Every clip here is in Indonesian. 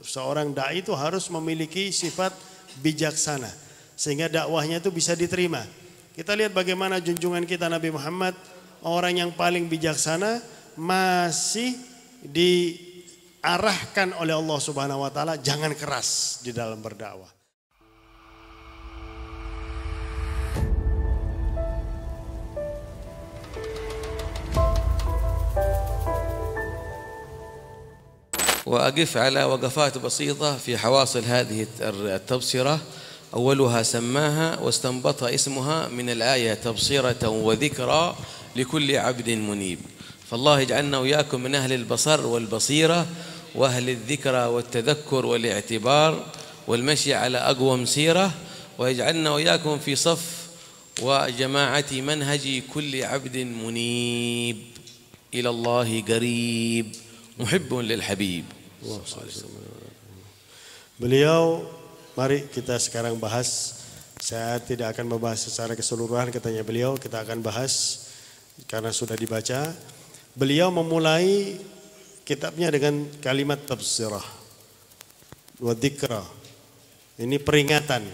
Seorang dai itu harus memiliki sifat bijaksana sehingga dakwahnya itu bisa diterima. Kita lihat bagaimana junjungan kita Nabi Muhammad, orang yang paling bijaksana, masih diarahkan oleh Allah Subhanahu wa taala jangan keras di dalam berdakwah. وأقف على وقفات بسيطة في حواصل هذه التبصرة. أولها سماها واستنبط اسمها من الآية تبصرة وذكرى لكل عبد منيب. فالله يجعلنا وإياكم من أهل البصر والبصيرة وأهل الذكرى والتذكر والاعتبار والمشي على أقوم سيرة، ويجعلنا وإياكم في صف وجماعة منهج كل عبد منيب إلى الله قريب محب للحبيب. Beliau, mari kita sekarang bahas. Saya tidak akan membahas secara keseluruhan katanya beliau, kita akan bahas karena sudah dibaca. Beliau memulai kitabnya dengan kalimat tabsirah wa dzikra. Ini peringatan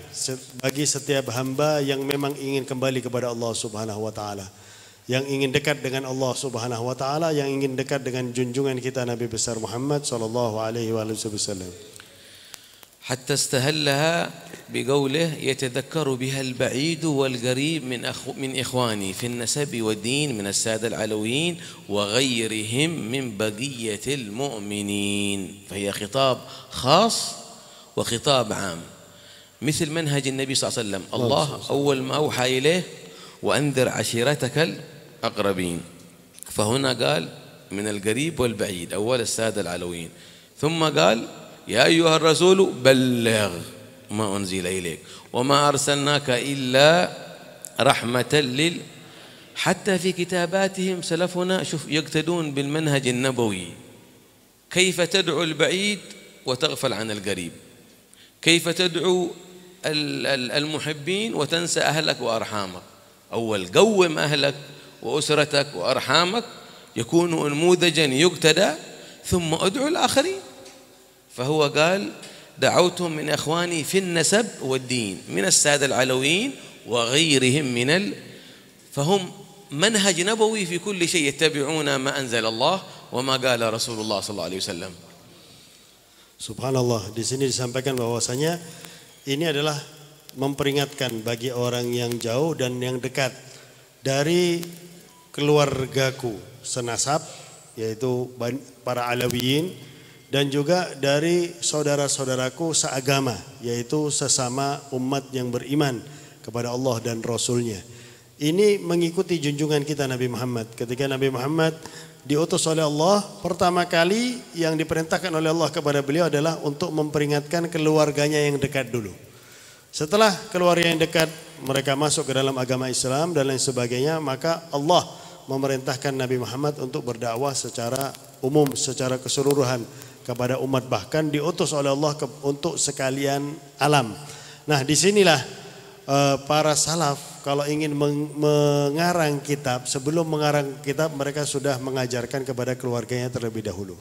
bagi setiap hamba yang memang ingin kembali kepada Allah Subhanahu wa taala, yang ingin dekat dengan Allah Subhanahu wa taala, yang ingin dekat dengan junjungan kita Nabi besar Muhammad sallallahu alaihi wasallam. حتى استهلها بقوله يتذكر بها البعيد والقريب من إخواني في النسب والدين من السادة العلويين وغيرهم من بقية المؤمنين، فهي خطاب خاص وخطاب عام، مثل منهج النبي صلى الله عليه وسلم. الله أول ما أوحى إليه وأنذر عشيرتك الأقربين، فهنا قال من القريب والبعيد أول السادة العلويين، ثم قال يا أيها الرسول بلغ ما أنزل إليك وما أرسلناك إلا رحمة حتى في كتاباتهم سلفنا شوف يقتدون بالمنهج النبوي، كيف تدعو البعيد وتغفل عن القريب، كيف تدعو المحبين وتنسى أهلك وأرحامك. أول قوم أهلك وأسرتك وأرحامك يكون نموذجا يقتدى، ثم أدعو الآخرين. فهو قال دعوتهم من إخواني في النسب والدين من السادة العلويين وغيرهم فهم منهج نبوي في كل شيء، يتبعون ما أنزل الله وما قال رسول الله صلى الله عليه وسلم. Subhanallah, di sini disampaikan bahwasanya ini adalah memperingatkan bagi orang yang jauh dan yang dekat dari keluargaku senasab, yaitu para Alawiyin, dan juga dari saudara-saudaraku seagama, yaitu sesama umat yang beriman kepada Allah dan Rasulnya. Ini mengikuti junjungan kita Nabi Muhammad. Ketika Nabi Muhammad diutus oleh Allah, pertama kali yang diperintahkan oleh Allah kepada beliau adalah untuk memperingatkan keluarganya yang dekat dulu. Setelah keluarga yang dekat mereka masuk ke dalam agama Islam dan lain sebagainya, maka Allah memerintahkan Nabi Muhammad untuk berdakwah secara umum, secara keseluruhan kepada umat, bahkan diutus oleh Allah untuk sekalian alam. Nah, disinilah para salaf kalau ingin mengarang kitab, sebelum mengarang kitab mereka sudah mengajarkan kepada keluarganya terlebih dahulu.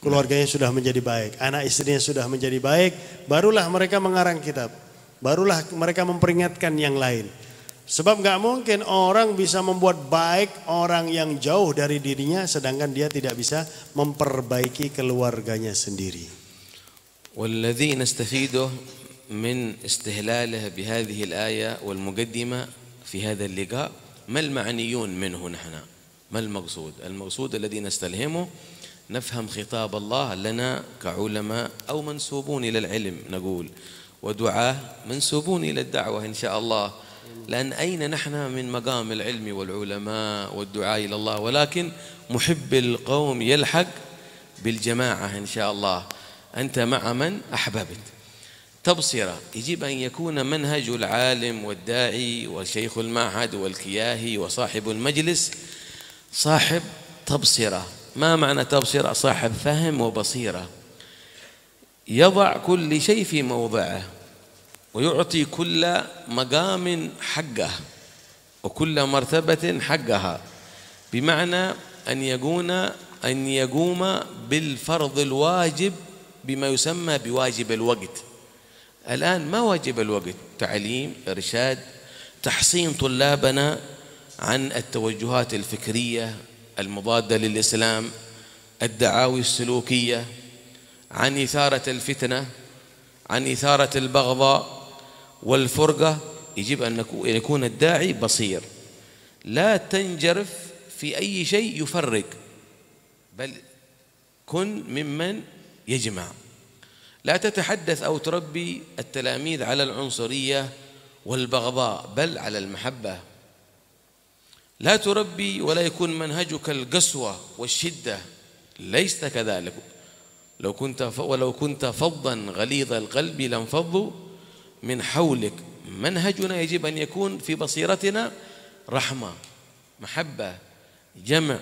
Keluarganya sudah menjadi baik, anak istrinya sudah menjadi baik, barulah mereka mengarang kitab, barulah mereka memperingatkan yang lain. Sebab gak mungkin orang bisa membuat baik orang yang jauh dari dirinya sedangkan dia tidak bisa memperbaiki keluarganya sendiri. والذي نستفيده من استهلاله بهذه الآية والمقدمة في هذا اللقاء ما المعنيون منه نحن، ما المقصود؟ المقصود الذي نستلهمه نفهم خطاب الله لنا كعلماء أو منسوبون إلى العلم نقول، ودعاة منسوبون إلى الدعوة إن شاء الله، لأن أين نحن من مقام العلم والعلماء والدعاء إلى الله، ولكن محب القوم يلحق بالجماعة إن شاء الله، أنت مع من أحببت. تبصرة يجب أن يكون منهج العالم والداعي وشيخ المعهد والكياهي وصاحب المجلس صاحب تبصرة. ما معنى تبصرة؟ صاحب فهم وبصيرة، يضع كل شيء في موضعه ويعطي كل مقام حقه وكل مرتبة حقها، بمعنى أن يقوم بالفرض الواجب بما يسمى بواجب الوقت. الآن ما واجب الوقت؟ تعليم، إرشاد، تحصين طلابنا عن التوجهات الفكرية المضادة للإسلام، الدعاوي السلوكية، عن إثارة الفتنة، عن إثارة البغضاء والفرقة. يجب أن يكون الداعي بصير، لا تنجرف في أي شيء يفرق، بل كن ممن يجمع. لا تتحدث أو تربي التلاميذ على العنصرية والبغضاء، بل على المحبة. لا تربي ولا يكون منهجك القسوة والشدة، ليس كذلك. ولو كنت فظا غليظ القلب لانفضوا من حولك. منهجنا يجب أن يكون في بصيرتنا رحمة، محبة، جمع،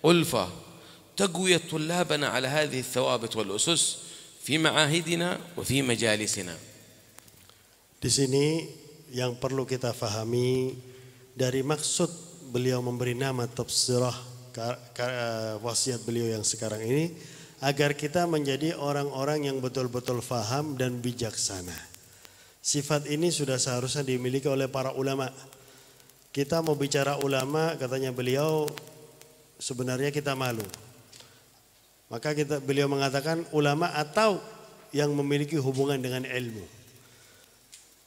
ألفة، تقوية طلابنا على هذه الثوابت والأسس في معاهدنا وفي مجالسنا. Di sini yang perlu kita fahami dari maksud beliau memberi nama tafsirah wasiat beliau yang sekarang ini, agar kita menjadi orang-orang yang betul-betul faham dan bijaksana. Sifat ini sudah seharusnya dimiliki oleh para ulama. Kita mau bicara ulama, katanya beliau, sebenarnya kita malu. Maka beliau mengatakan ulama atau yang memiliki hubungan dengan ilmu.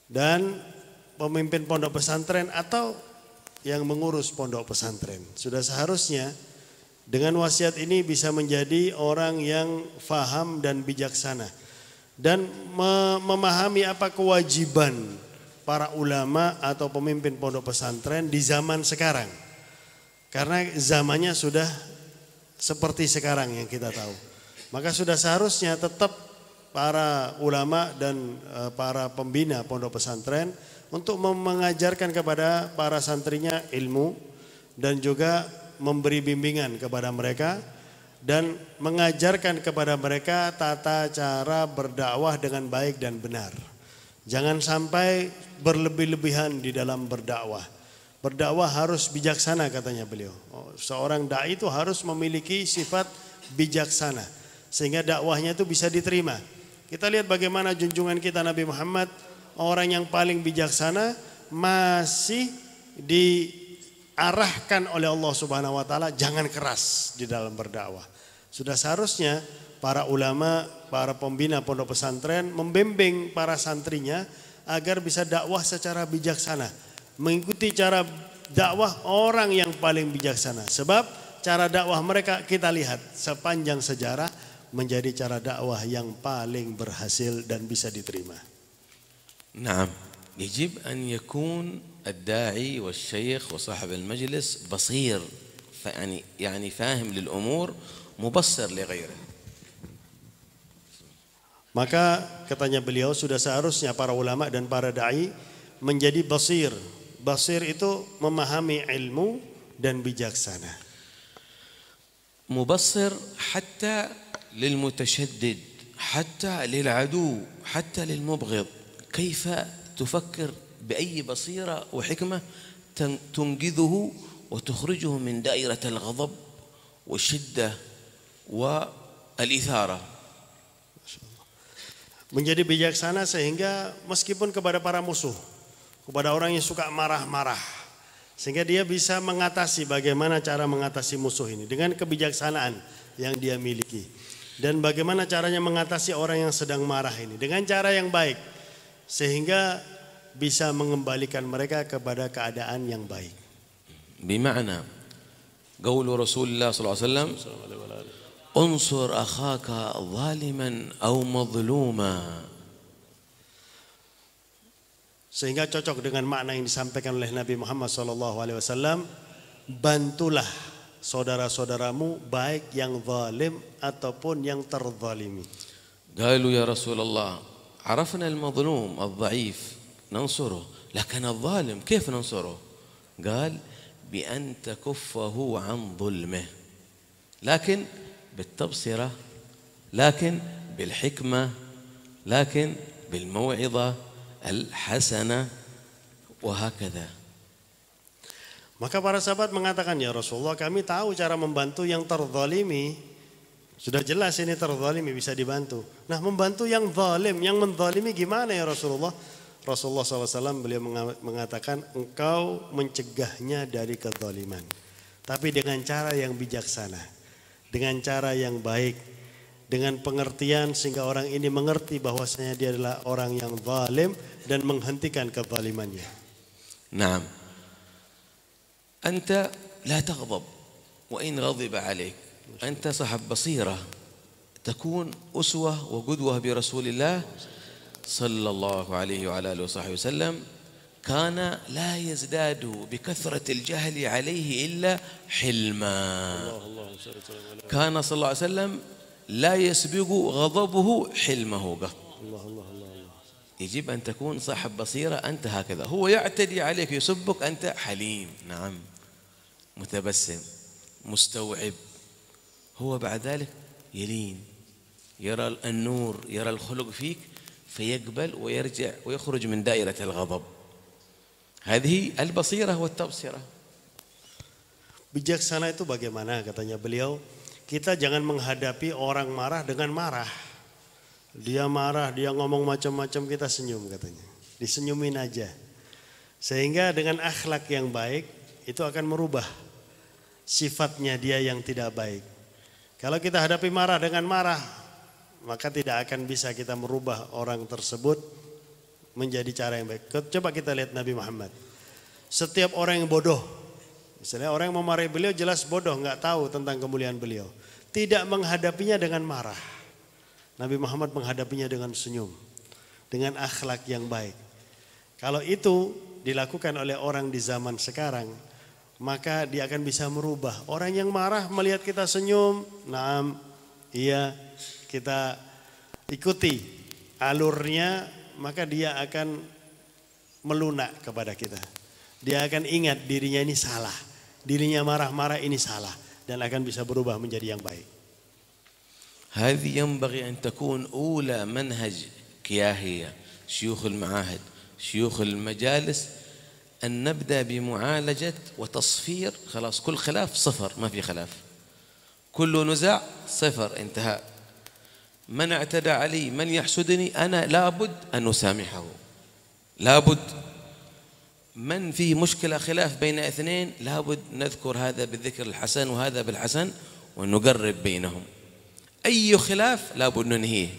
Dan pemimpin pondok pesantren atau yang mengurus pondok pesantren. Sudah seharusnya dengan wasiat ini bisa menjadi orang yang faham dan bijaksana. Dan memahami apa kewajiban para ulama atau pemimpin pondok pesantren di zaman sekarang. Karena zamannya sudah seperti sekarang yang kita tahu. Maka sudah seharusnya tetap para ulama dan para pembina pondok pesantren untuk mengajarkan kepada para santrinya ilmu dan juga memberi bimbingan kepada mereka dan mengajarkan kepada mereka tata cara berdakwah dengan baik dan benar. Jangan sampai berlebih-lebihan di dalam berdakwah. Berdakwah harus bijaksana, katanya beliau. Seorang dai itu harus memiliki sifat bijaksana sehingga dakwahnya itu bisa diterima. Kita lihat bagaimana junjungan kita Nabi Muhammad, orang yang paling bijaksana, masih diarahkan oleh Allah Subhanahu wa taala jangan keras di dalam berdakwah. Sudah seharusnya para ulama, para pembina pondok pesantren membimbing para santrinya agar bisa dakwah secara bijaksana, mengikuti cara dakwah orang yang paling bijaksana. Sebab cara dakwah mereka kita lihat sepanjang sejarah menjadi cara dakwah yang paling berhasil dan bisa diterima. نعم، يجب أن يكون الداعي والشيخ وصاحب المجلس بصير، يعني فاهم للأمور، مبصر لغيره. Maka katanya beliau sudah seharusnya para ulama dan para dai menjadi basir. Basir itu memahami ilmu dan bijaksana. مبصر حتى للمتشدد، حتى للعدو، حتى للمبغض. كيف تفكر بأي بصيرة وحكمة تنقذه وتخرجه من دائرة الغضب والشدة والإثارة. Menjadi bijaksana sehingga meskipun kepada para musuh, kepada orang yang suka marah-marah, sehingga dia bisa mengatasi bagaimana cara mengatasi musuh ini dengan kebijaksanaan yang dia miliki. Dan bagaimana caranya mengatasi orang yang sedang marah ini dengan cara yang baik, sehingga bisa mengembalikan mereka kepada keadaan yang baik. بمعنى قول رسول الله صلى الله عليه وسلم انصر أخاك ظالما أو مظلوما. Sehingga cocok dengan makna yang disampaikan oleh Nabi Muhammad SAW, bantulah saudara-saudaramu baik yang zalim ataupun yang terzalimi. قالوا يا رسول الله عرفنا المظلوم الضعيف ننصره، لكن الظالم كيف ننصره؟ قال بأن تكفه عن ظلمه، لكن بالتبصرة، لكن بالحكمة، لكن بالموعظة الحسنة وهكذا. Maka para sahabat mengatakan, ya Rasulullah, kami tahu cara membantu yang terzalimi, Sudah jelas ini terzalimi bisa dibantu. Nah, membantu yang zalim, yang menzalimi gimana ya Rasulullah? Rasulullah SAW beliau mengatakan engkau mencegahnya dari kezaliman. Tapi dengan cara yang bijaksana, dengan cara yang baik, dengan pengertian sehingga orang ini mengerti bahwasanya dia adalah orang yang zalim dan menghentikan kezalimannya. Naam. Anta la taghdab wa in ghadiba 'alaik. أنت صاحب بصيرة تكون أسوة وقدوة برسول الله صلى الله عليه وعلى آله وصحبه وسلم. كان لا يزداد بكثرة الجهل عليه إلا حلما. كان صلى الله عليه وسلم لا يسبق غضبه حلمه قط. يجب أن تكون صاحب بصيرة. أنت هكذا، هو يعتدي عليك يسبك، أنت حليم، نعم، متبسم مستوعب. هو بعد ذلك يلين، يرى النور، يرى الخلق فيك فيقبل ويرجع ويخرج من دائرة الغضب. هذه البصيرة والتبصرة. Bijaksana itu bagaimana katanya beliau? Kita jangan menghadapi orang marah dengan marah. Dia marah, dia ngomong macam-macam, kita senyum katanya. Disenyumin aja. Sehingga dengan akhlak yang baik itu akan merubah sifatnya dia yang tidak baik. Kalau kita hadapi marah dengan marah, maka tidak akan bisa kita merubah orang tersebut menjadi cara yang baik. Coba kita lihat Nabi Muhammad. Setiap orang yang bodoh, misalnya orang yang memarahi beliau jelas bodoh, nggak tahu tentang kemuliaan beliau, tidak menghadapinya dengan marah. Nabi Muhammad menghadapinya dengan senyum, dengan akhlak yang baik. Kalau itu dilakukan oleh orang di zaman sekarang, maka dia akan bisa merubah. Orang yang marah melihat kita senyum, naam, iya, kita ikuti alurnya, maka dia akan melunak kepada kita. Dia akan ingat dirinya ini salah, dirinya marah-marah ini salah, dan akan bisa berubah menjadi yang baik. هذه ينبغي أن تكون أولى منهج كياهية شيوخ المعاهد شيوخ المجالس، أن نبدأ بمعالجة وتصفير. خلاص، كل خلاف صفر، ما في خلاف. كل نزاع صفر، انتهى. من اعتدى علي، من يحسدني، أنا لابد أن أسامحه، لابد. من في مشكلة خلاف بين اثنين، لابد نذكر هذا بالذكر الحسن وهذا بالحسن ونقرب بينهم. أي خلاف لابد ننهيه،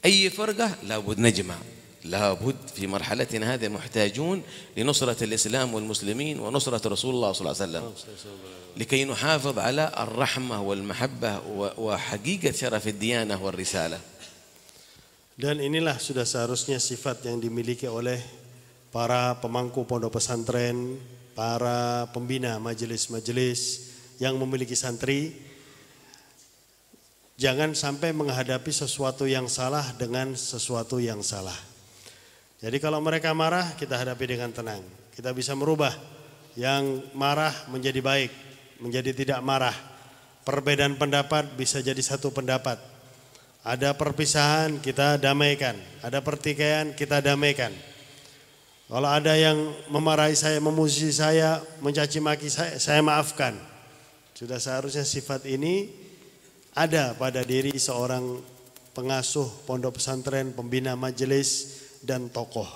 أي فرقة لابد نجمع. لابد في مرحلتنا هذه محتاجون لنصرة الإسلام والمسلمين ونصرة رسول الله صلى الله عليه وسلم لكي نحافظ على الرحمة والمحبة وحقيقة شرف الديانة والرسالة. Dan inilah sudah seharusnya sifat yang dimiliki oleh para pemangku pondok pesantren, para pembina majelis-majelis yang memiliki santri. Jangan sampai menghadapi sesuatu yang salah dengan sesuatu yang salah. Jadi kalau mereka marah, kita hadapi dengan tenang. Kita bisa merubah yang marah menjadi baik, menjadi tidak marah. Perbedaan pendapat bisa jadi satu pendapat. Ada perpisahan, kita damaikan. Ada pertikaian, kita damaikan. Kalau ada yang memarahi saya, memuji saya, mencaci maki saya maafkan. Sudah seharusnya sifat ini ada pada diri seorang pengasuh pondok pesantren, pembina majelis, dan tokoh.